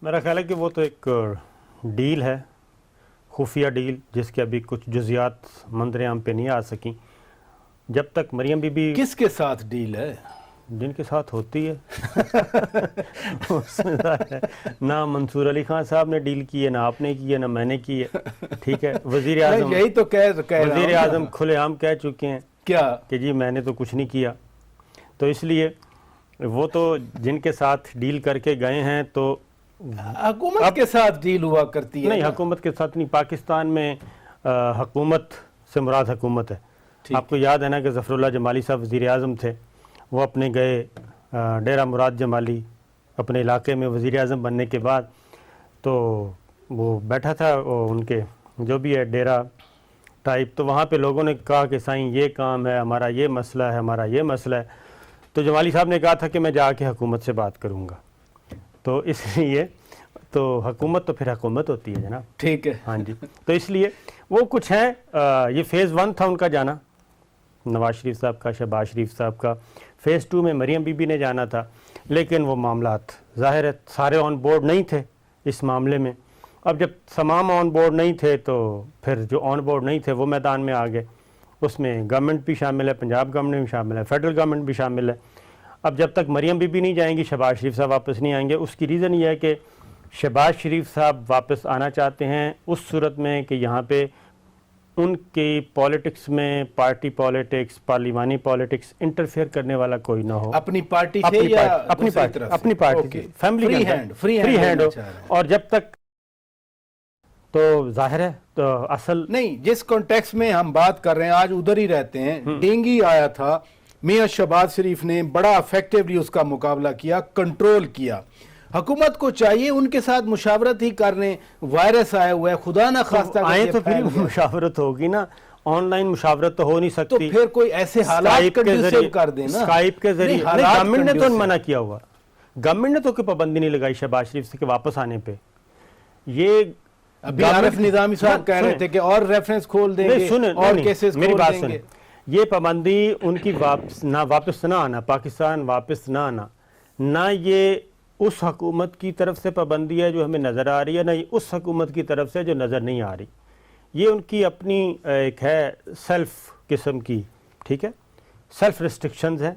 میرا خیال ہے کہ وہ تو ایک ڈیل ہے، خفیہ ڈیل، جس کے ابھی کچھ جزیات منظر عام پہ نہیں آ سکیں. جب تک مریم بی بی کس کے ساتھ ڈیل ہے؟ جن کے ساتھ ہوتی ہے اس میں ہے. نہ منصور علی خان صاحب نے ڈیل کی ہے، نہ آپ نے کی ہے، نہ میں نے کی ہے. ٹھیک ہے، وزیر اعظم یہی تو کہہ رہا ہوں. وزیر اعظم کھلے عام کہہ چکے ہیں کیا کہ جی میں نے تو کچھ نہیں کیا. تو اس لیے وہ تو جن کے ساتھ ڈیل کر کے گئے ہیں تو حکومت کے ساتھ ڈیل ہوا کرتی ہے؟ نہیں، حکومت کے ساتھ نہیں. پاکستان میں حکومت سے مراد حکومت ہے. آپ کو یاد ہے نا کہ ظفر اللہ جمالی صاحب وزیر اعظم تھے، وہ اپنے گئے ڈیرہ مراد جمالی اپنے علاقے میں وزیر اعظم بننے کے بعد، تو وہ بیٹھا تھا ان کے جو بھی ہے ڈیرہ ٹائپ، تو وہاں پہ لوگوں نے کہا کہ سائیں یہ کام ہے ہمارا، یہ مسئلہ ہے ہمارا، یہ مسئلہ ہے. تو جمالی صاحب نے کہا تھا کہ میں جا کے حکومت سے بات کروں گا. تو اس لیے تو حکومت تو پھر حکومت ہوتی ہے جناب. ٹھیک ہے. ہاں جی. تو اس لیے وہ کچھ ہیں. یہ فیز 1 تھا ان کا جانا، نواز شریف صاحب کا، شہباز شریف صاحب کا. فیز 2 میں مریم بی بی نے جانا تھا، لیکن وہ معاملات ظاہر ہے سارے آن بورڈ نہیں تھے اس معاملے میں. اب جب تمام آن بورڈ نہیں تھے تو پھر جو آن بورڈ نہیں تھے وہ میدان میں آ گئے. اس میں گورنمنٹ بھی شامل ہے، پنجاب گورنمنٹ بھی شامل ہے، فیڈرل گورنمنٹ بھی شامل ہے. اب جب تک مریم بی بی نہیں جائیں گی، شہباز شریف صاحب واپس نہیں آئیں گے. اس کی ریزن یہ ہے کہ شہباز شریف صاحب واپس آنا چاہتے ہیں اس صورت میں کہ یہاں پہ ان کی پالیٹکس میں، پارٹی پالیٹکس، پارلیمانی پالیٹکس انٹرفیئر کرنے والا کوئی نہ ہو. اپنی پارٹی سے یا اپنی پارٹی فیملی فری ہینڈ ہو. اور جب تک تو ظاہر ہے تو اصل نہیں، جس کانٹیکس میں ہم بات کر رہے ہیں آج ادھر ہی رہتے ہیں. ڈینگی آیا تھا، میاں شہباز شریف نے بڑا افیکٹولی اس کا مقابلہ کیا، کنٹرول کیا. حکومت کو چاہیے ان کے ساتھ مشاورت ہی کرنے. وائرس آیا ہوا ہے، خدا نہ خواستہ آئے تو پھر مشاورت ہوگی نا. آن لائن مشاورت تو ہو نہیں سکتی. تو پھر کوئی ایسے حالات کنڈیوسیو کر دیں نا. اسکائپ کے ذریعے گورنمنٹ نے تو منع کیا ہوا. گورنمنٹ نے تو کوئی پابندی نہیں لگائی شہباز شریف سے کہ واپس آنے پہ. یہ ابھی عارف نظامی صاحب کہہ رہے تھے کہ اور ریفرنس کھول دیں گے اور کیسز کھول دیں گے. یہ پابندی ان کی واپس نہ آنا، پاکستان واپس نہ آنا، نہ یہ اس حکومت کی طرف سے پابندی ہے جو ہمیں نظر آ رہی ہے، نہ یہ اس حکومت کی طرف سے جو نظر نہیں آ رہی. یہ ان کی اپنی ایک ہے سیلف قسم کی، ٹھیک ہے، سیلف ریسٹرکشنز ہیں.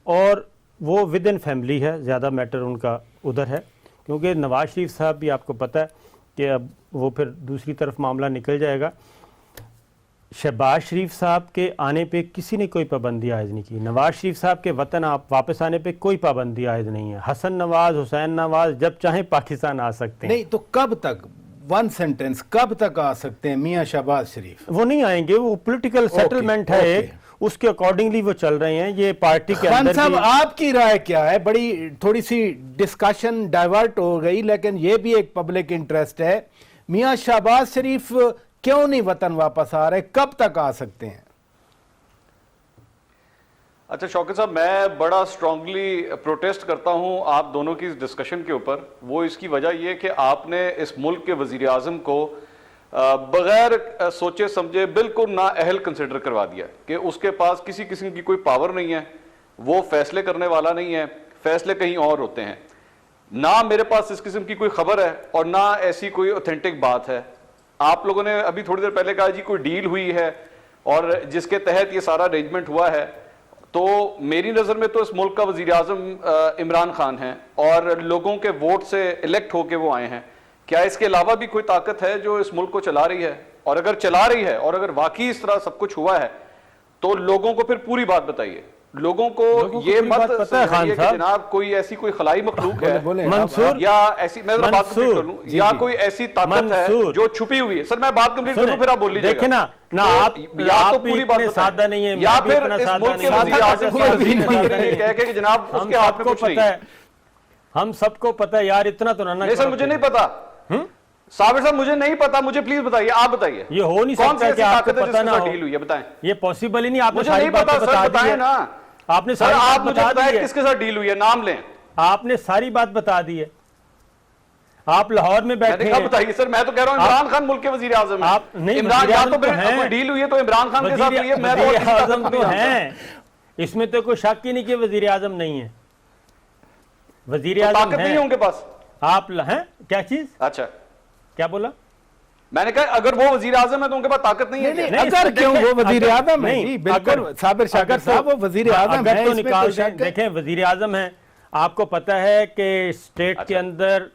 اور وہ ود ان فیملی ہے، زیادہ میٹر ان کا ادھر ہے. کیونکہ نواز شریف صاحب بھی آپ کو پتہ ہے کہ اب وہ پھر دوسری طرف معاملہ نکل جائے گا. شہباز شریف صاحب کے آنے پہ کسی نے کوئی پابندی عائد نہیں کی. نواز شریف صاحب کے وطن آپ واپس آنے پہ کوئی پابندی عائد نہیں ہے. حسن نواز، حسین نواز جب چاہیں پاکستان آ سکتے ہیں. نہیں تو کب تک، ون سینٹنس، کب تک آ سکتے ہیں میاں شہباز شریف؟ وہ نہیں آئیں گے. وہ پولیٹیکل سیٹلمنٹ ہے ایک، اس کے اکارڈنگلی وہ چل رہے ہیں. یہ پارٹی کے خان اندر صاحب آپ کی رائے کیا ہے؟ بڑی تھوڑی سی ڈسکشن ڈائیورٹ ہو گئی، لیکن یہ بھی ایک پبلک انٹرسٹ ہے. میاں شہباز شریف کیوں نہیں وطن واپس آ رہے؟ کب تک آ سکتے ہیں؟ اچھا شوکت صاحب، میں بڑا اسٹرانگلی پروٹیسٹ کرتا ہوں آپ دونوں کی اس ڈسکشن کے اوپر. وہ اس کی وجہ یہ کہ آپ نے اس ملک کے وزیر اعظم کو بغیر سوچے سمجھے بالکل نااہل کنسیڈر کروا دیا کہ اس کے پاس کسی قسم کی کوئی پاور نہیں ہے، وہ فیصلے کرنے والا نہیں ہے، فیصلے کہیں اور ہوتے ہیں. نہ میرے پاس اس قسم کی کوئی خبر ہے اور نہ ایسی کوئی اوتھینٹک بات ہے. آپ لوگوں نے ابھی تھوڑی دیر پہلے کہا جی کوئی ڈیل ہوئی ہے اور جس کے تحت یہ سارا ارینجمنٹ ہوا ہے. تو میری نظر میں تو اس ملک کا وزیر اعظم عمران خان ہیں اور لوگوں کے ووٹ سے الیکٹ ہو کے وہ آئے ہیں. کیا اس کے علاوہ بھی کوئی طاقت ہے جو اس ملک کو چلا رہی ہے؟ اور اگر چلا رہی ہے اور اگر واقعی اس طرح سب کچھ ہوا ہے تو لوگوں کو پھر پوری بات بتائیے. لوگوں کو یہ مت سمجھیے کہ جناب کوئی ایسی کوئی خلائی مخلوق ہے منصور، یا ایسی، میں بات کمپلیٹ کر لوں، یا کوئی ایسی طاقت ہے جو چھپی ہوئی ہے. سر میں بات کمپلیٹ کر لوں پھر آپ بول لیجیے. دیکھیں نا، آپ یا تو پوری بات سادہ نہیں ہے، یا پھر اس ملک کے وزیر اعظم کو کہہ کے کہ جناب اس کے ہاتھ میں کچھ نہیں ہے. ہم سب کو پتہ ہے یار، اتنا تو نہ. نہیں سر مجھے نہیں پتا، صابر صاحب مجھے نہیں پتا، مجھے پلیز بتائیے. آپ بتائیے یہ ہو نہیں سکتا کہ آپ کو پتہ نہ ہو. ڈیل ہوئی ہے بتائیں. یہ پاسبل ہی نہیں. آپ نے مجھے ساری نہیں بات پتا سر، بتائیں نا. آپ نے سر آپ مجھے بتائیں کس کے ساتھ ڈیل ہوئی ہے، نام لیں. آپ نے ساری بات بتا دی ہے. آپ لاہور میں بیٹھے ہیں. بتائیے سر، میں تو کہہ رہا ہوں عمران خان ملک کے وزیر اعظم ہیں. عمران خان تو کوئی ڈیل ہوئی ہے تو عمران خان کے ساتھ ہوئی ہے. میں وزیر اعظم تو ہیں، اس میں تو کوئی شک ہی نہیں کہ وزیر اعظم نہیں ہے. وزیر اعظم طاقت نہیں ہے ان کے پاس. آپ ہیں کیا چیز اچھا کیا بولا میں نے کہا اگر وہ وزیر اعظم ہے تو ان کے پاس طاقت نہیں ہے نہیں، کیا؟ اگر کیوں وہ وزیر اعظم ہے نہیں، جی بالکل اگر- صابر شاکر اگر تو- صاحب وہ وزیر اعظم اگر ہے، تو اس میں نکال کوئی دیں، شک ہے؟ دیکھیں وزیر اعظم ہیں، آپ کو پتہ ہے کہ اسٹیٹ کے اندر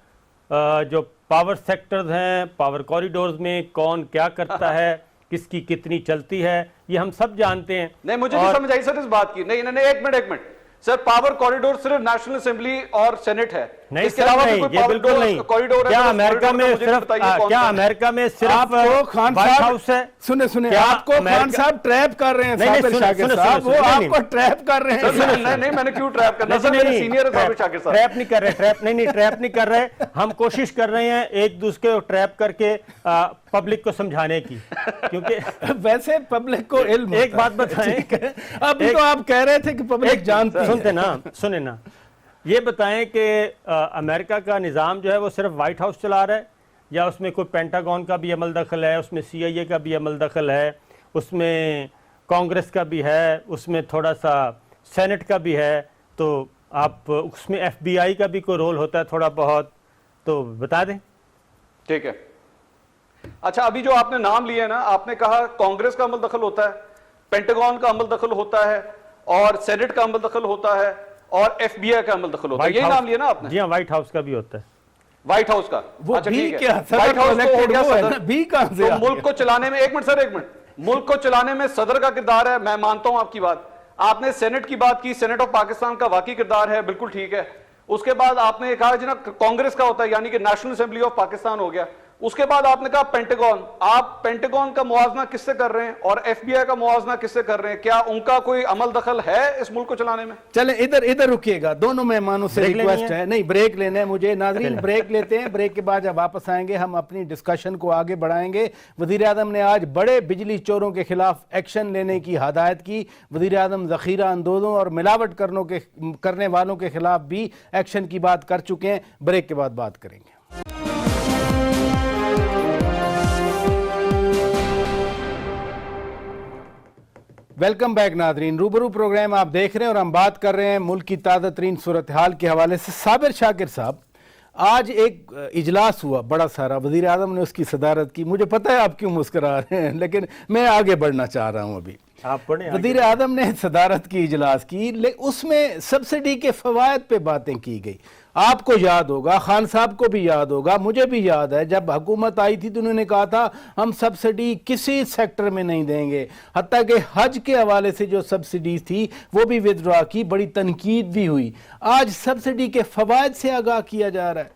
جو پاور سیکٹرز ہیں، پاور کوریڈورز میں کون کیا کرتا ہے، کس کی کتنی چلتی ہے، یہ ہم سب جانتے ہیں. نہیں مجھے نہیں سمجھ آئی سر اس بات کی. نہیں نہیں ایک منٹ سر، پاور کوریڈور صرف نیشنل اسمبلی اور سینٹ ہے. نہیں اس کے سر علاوہ بھی نہیں، کوئی یہ پاور بالکل نہیں. کوریڈور ہے کیا تو اس امریکہ کوریڈور میں کا مجھے بھی صرف بتائیے کون کیا سا ہے؟ امریکہ میں آپ صرف کو خان وائٹ صاحب ہاؤس ہے؟ سنیں کیا آپ کو خان امریکہ- صاحب ٹریپ کر رہے ہیں نہیں، نہیں، صابر سنیں، شاکر سنیں، صاحب، سنیں، وہ نہیں، آپ نہیں۔ کو ٹریپ کر رہے سر، ہیں. نہیں میں نے کیوں ٹریپ کرنا سر، میرے سینئر ہے صابر شاکر صاحب. ٹریپ نہیں کر رہے، ٹریپ نہیں کر رہے. ہم کوشش کر رہے ہیں ایک دوسرے کو ٹریپ کر کے پبلک کو سمجھانے کی، کیونکہ ویسے پبلک کو علم ایک ہوتا ہے. بات بتائیں، ٹھیک ہے، ابھی تو آپ کہہ رہے تھے کہ پبلک جانتی ہے. سنتے نا، سنیں نا، یہ بتائیں کہ امریکہ کا نظام جو ہے وہ صرف وائٹ ہاؤس چلا رہا ہے یا اس میں کوئی پینٹاگون کا بھی عمل دخل ہے، اس میں CIA کا بھی عمل دخل ہے، اس میں کانگریس کا بھی ہے، اس میں تھوڑا سا سینٹ کا بھی ہے، تو آپ اس میں FBI کا بھی کوئی رول ہوتا ہے تھوڑا بہت، تو بتا دیں. ٹھیک ہے. اچھا ابھی جو آپ نے نام لیے نا، آپ نے کہا کانگریس کا عمل دخل ہوتا ہے، پینٹاگون کا عمل دخل ہوتا ہے، اور سینٹ کا عمل دخل ہوتا ہے، اور FBI کا عمل دخل ہوتا ہے. یہی نام لیا نا آپ نے؟ جی ہاں، وائٹ ہاؤس کا بھی ہوتا ہے. وائٹ ہاؤس کا وہ اچھا بھی ٹھیک ہے. کیا صدر وائٹ ہاؤس تو ہو گیا وہ ہے نا، صدر. بھی کہاں سے تو آ ملک گیا؟ کو چلانے میں ایک منٹ ملک کو چلانے میں صدر کا کردار ہے، میں مانتا ہوں آپ کی بات. آپ نے سینٹ کی بات کی، سینٹ آف پاکستان کا واقعی کردار ہے، بالکل ٹھیک ہے. اس کے بعد آپ نے کہا جناب کانگریس کا ہوتا ہے، یعنی کہ نیشنل اسمبلی آف پاکستان ہو گیا. اس کے بعد آپ نے کہا پینٹاگون. آپ پینٹاگون کا موازنہ کس سے کر رہے ہیں اور FBI کا موازنہ کس سے کر رہے ہیں؟ کیا ان کا کوئی عمل دخل ہے اس ملک کو چلانے میں؟ چلیں ادھر رکیے گا، دونوں مہمانوں سے بریک لینی ریکویسٹ ہے. نہیں بریک لینا ہے مجھے. ناظرین بریک لیتے ہیں، بریک کے بعد جب واپس آئیں گے ہم اپنی ڈسکشن کو آگے بڑھائیں گے. وزیر اعظم نے آج بڑے بجلی چوروں کے خلاف ایکشن لینے کی ہدایت کی. وزیر اعظم ذخیرہ اندوزوں اور ملاوٹ کرنے والوں کے خلاف بھی ایکشن کی بات کر چکے ہیں. بریک کے بعد بات کریں گے. ویلکم بیک ناظرین، روبرو پروگرام آپ دیکھ رہے ہیں اور ہم بات کر رہے ہیں ملک کی تازہ ترین صورتحال کے حوالے سے. صابر شاکر صاحب، آج ایک اجلاس ہوا بڑا سارا، وزیر اعظم نے اس کی صدارت کی. مجھے پتہ ہے آپ کیوں مسکرا رہے ہیں، لیکن میں آگے بڑھنا چاہ رہا ہوں. ابھی آپ پڑھیں. وزیر اعظم نے صدارت کی اجلاس کی، اس میں سبسڈی کے فوائد پہ باتیں کی گئی. آپ کو یاد ہوگا، خان صاحب کو بھی یاد ہوگا، مجھے بھی یاد ہے جب حکومت آئی تھی تو انہوں نے کہا تھا ہم سبسڈی کسی سیکٹر میں نہیں دیں گے. حتیٰ کہ حج کے حوالے سے جو سبسڈی تھی وہ بھی ودرا کی، بڑی تنقید بھی ہوئی. آج سبسڈی کے فوائد سے آگاہ کیا جا رہا ہے.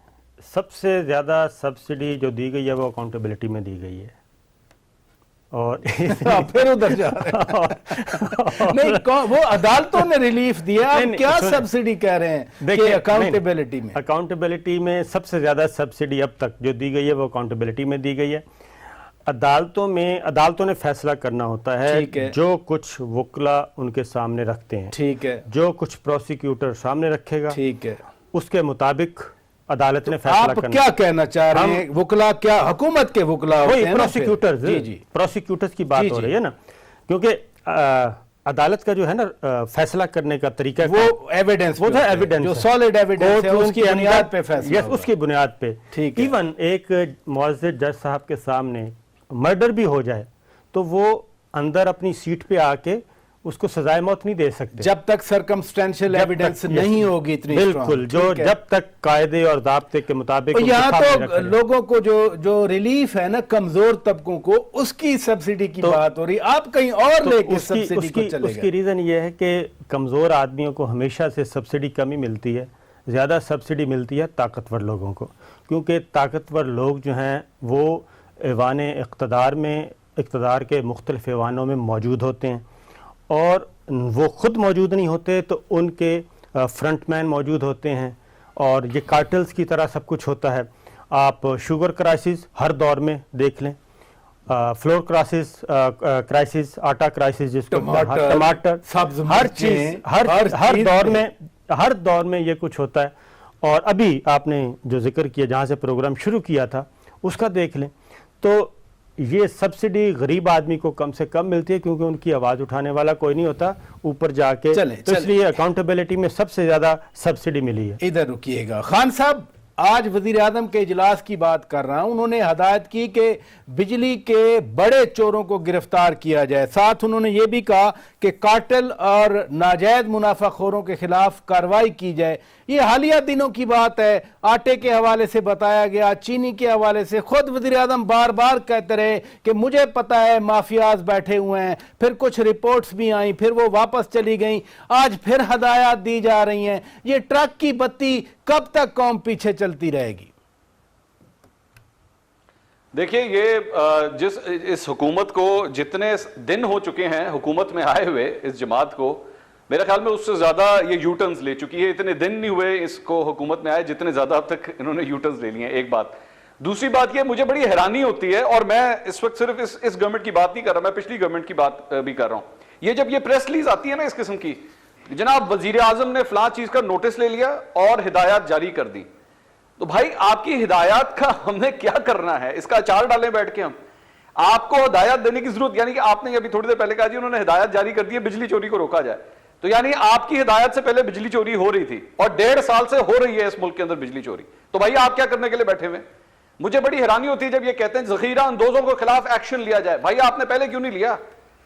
سب سے زیادہ سبسڈی جو دی گئی ہے وہ اکاؤنٹیبلٹی میں دی گئی ہے، اور پھر ادھر جا رہے ہیں. نہیں، وہ عدالتوں نے ریلیف دیا. آپ کیا سبسڈی کہہ رہے ہیں کہ اکاؤنٹیبلٹی میں؟ اکاؤنٹیبلٹی میں سب سے زیادہ سبسڈی اب تک جو دی گئی ہے وہ اکاؤنٹیبلٹی میں دی گئی ہے. عدالتوں نے فیصلہ کرنا ہوتا ہے جو کچھ وکلا ان کے سامنے رکھتے ہیں، ٹھیک ہے، جو کچھ پروسیکیوٹر سامنے رکھے گا، ٹھیک ہے، اس کے مطابق عدالت نے فیصلہ آپ کرنا. کیا کہنا چاہ رہے ہیں؟ وکلا کیا حکومت کے وکلا ہوتے ہیں؟ پروسیکیوٹرز، جی جی پروسیکیوٹرز کی بات ہو رہی ہے نا، کیونکہ عدالت کا جو ہے نا فیصلہ کرنے کا طریقہ وہ ایویڈنس، وہ ہے ایویڈنس، جو سالڈ ایویڈنس ہے اس کی بنیاد پہ فیصلہ ہوگا. اس کی بنیاد پہ. ایون ایک معزز جج صاحب کے سامنے مرڈر بھی ہو جائے تو وہ اندر اپنی سیٹ پہ آ کے اس کو سزائے موت نہیں دے سکتے جب تک سرکمسٹینشل ایویڈنس نہیں ہوگی اتنی. بالکل، جب تک قاعدے اور ضابطے کے مطابق. یہاں تو لوگوں کو جو ریلیف ہے نا کمزور طبقوں کو، اس کی سبسڈی کی بات ہو رہی. آپ کہیں اور لے کے سبسڈی کو چلے گئے. اس کی ریزن یہ ہے کہ کمزور آدمیوں کو ہمیشہ سے سبسڈی کم ہی ملتی ہے، زیادہ سبسڈی ملتی ہے طاقتور لوگوں کو، کیونکہ طاقتور لوگ جو ہیں وہ ایوان اقتدار کے مختلف ایوانوں میں موجود ہوتے ہیں، اور وہ خود موجود نہیں ہوتے تو ان کے فرنٹ مین موجود ہوتے ہیں، اور یہ کارٹلز کی طرح سب کچھ ہوتا ہے. آپ شوگر کرائسس ہر دور میں دیکھ لیں، فلور کرائسس، آٹا کرائسس، جس کو ٹماٹر، ہر چیز ہر دور میں یہ کچھ ہوتا ہے. اور ابھی آپ نے جو ذکر کیا جہاں سے پروگرام شروع کیا تھا اس کا دیکھ لیں تو یہ سبسڈی غریب آدمی کو کم سے کم ملتی ہے، کیونکہ ان کی آواز اٹھانے والا کوئی نہیں ہوتا اوپر جا کے. تو اس لیے اکاؤنٹیبلٹی میں سب سے زیادہ سبسڈی ملی ہے. ادھر رکیے گا خان صاحب، آج وزیر اعظم کے اجلاس کی بات کر رہا ہوں، انہوں نے ہدایت کی کہ بجلی کے بڑے چوروں کو گرفتار کیا جائے، ساتھ انہوں نے یہ بھی کہا کہ کارٹل اور ناجائز منافع خوروں کے خلاف کارروائی کی جائے۔ یہ حالیہ دنوں کی بات ہے، آٹے کے حوالے سے بتایا گیا، چینی کے حوالے سے خود وزیر اعظم بار بار کہتے رہے کہ مجھے پتا ہے مافیاز بیٹھے ہوئے ہیں، پھر کچھ رپورٹس بھی آئیں، پھر وہ واپس چلی گئیں، آج پھر ہدایات دی جا رہی ہیں۔ یہ ٹرک کی بتی کب تک قوم پیچھے چلتی رہے گی؟ دیکھیں، یہ اس حکومت کو جتنے دن ہو چکے ہیں حکومت میں آئے ہوئے اس جماعت کو، میرے خیال میں اس سے زیادہ یہ یو ٹرنز لے چکی ہے۔ اتنے دن نہیں ہوئے اس کو حکومت میں آئے جتنے زیادہ اب تک انہوں نے یو ٹرنز لے لیے ہیں۔ ایک بات، دوسری بات یہ مجھے بڑی حیرانی ہوتی ہے، اور میں اس وقت صرف اس گورنمنٹ کی بات نہیں کر رہا، میں پچھلی گورنمنٹ کی بات بھی کر رہا ہوں۔ یہ جب یہ پریس ریلیز آتی ہے نا اس قسم کی، جناب وزیر اعظم نے فلاں چیز کا نوٹس لے لیا اور ہدایات جاری کر دی، تو بھائی آپ کی ہدایات کا ہم نے کیا کرنا ہے؟ اس کا اچار ڈالیں بیٹھ کے ہم؟ آپ کو ہدایات دینے کی ضرورت، یعنی کہ آپ نے ابھی تھوڑی دیر پہلے کہا جی انہوں نے ہدایات جاری کر دی ہے بجلی چوری کو روکا جائے، تو یعنی آپ کی ہدایت سے پہلے بجلی چوری ہو رہی تھی اور 1.5 سال سے ہو رہی ہے اس ملک کے اندر بجلی چوری، تو بھائی آپ کیا کرنے کے لیے بیٹھے ہوئے؟ مجھے بڑی حیرانی ہوتی ہے جب یہ کہتے ہیں ذخیرہ اندوزوں کے خلاف ایکشن لیا جائے۔ بھائی آپ نے پہلے کیوں نہیں لیا؟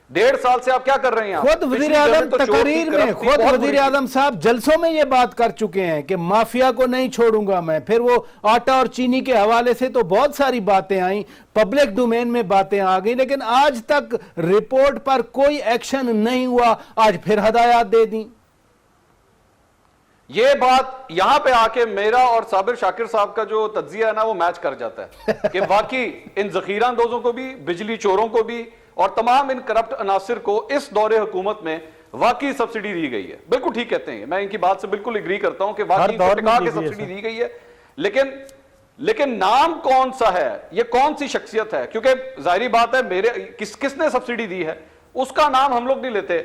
1.5 سال سے آپ کیا کر رہے ہیں؟ خود وزیر اعظم تقریر میں، خود وزیر اعظم صاحب جلسوں میں یہ بات کر چکے ہیں کہ مافیا کو نہیں چھوڑوں گا میں۔ پھر وہ آٹا اور چینی کے حوالے سے تو بہت ساری باتیں آئیں، پبلک ڈومین میں باتیں آ گئی، لیکن آج تک رپورٹ پر کوئی ایکشن نہیں ہوا، آج پھر ہدایات دے دیں۔ یہ بات یہاں پہ آ کے میرا اور صابر شاکر صاحب کا جو تجزیہ ہے نا وہ میچ کر جاتا ہے کہ واقعی ان ذخیرہ اندوزوں کو بھی، بجلی چوروں کو بھی، اور تمام ان کرپٹ عناصر کو اس دور حکومت میں واقعی سبسڈی دی گئی ہے۔ بالکل ٹھیک کہتے ہیں، میں ان کی بات سے بالکل اگری کرتا ہوں کہ واقعی ٹکا کے سبسڈی دی گئی ہے، لیکن نام کون سا ہے؟ یہ کون سی شخصیت ہے؟ کیونکہ ظاہری بات ہے کس نے سبسڈی دی ہے اس کا نام ہم لوگ نہیں لیتے،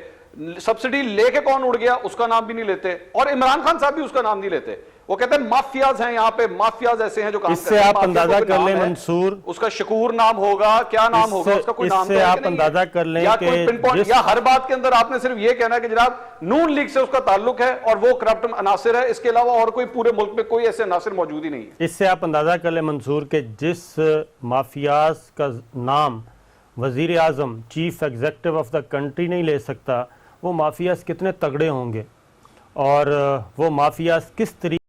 سبسڈی لے کے کون اڑ گیا اس کا نام بھی نہیں لیتے، اور عمران خان صاحب بھی اس کا نام نہیں لیتے۔ وہ کہتے ہیں مافیاز ہیں یہاں پہ، مافیاز ایسے ہیں جو کام کرتے ہیں۔ اس سے آپ اندازہ کر لیں منصور، اس کا شکور نام ہوگا، کیا نام ہوگا اس کا، کوئی نام اس سے آپ اندازہ کر لیں کہ یا ہر بات کے اندر آپ نے صرف یہ کہنا ہے کہ جناب نون لیگ سے اس کا تعلق ہے اور وہ کرپٹ عناصر ہے، اس کے علاوہ اور کوئی پورے ملک میں کوئی ایسے عناصر موجود ہی نہیں ہے۔ اس سے آپ اندازہ کر لیں منصور کہ جس مافیاز کا نام وزیر اعظم chief executive of the country نہیں لے سکتا، وہ مافیاز کتنے تگڑے ہوں گے، اور وہ مافیاز کس طریقے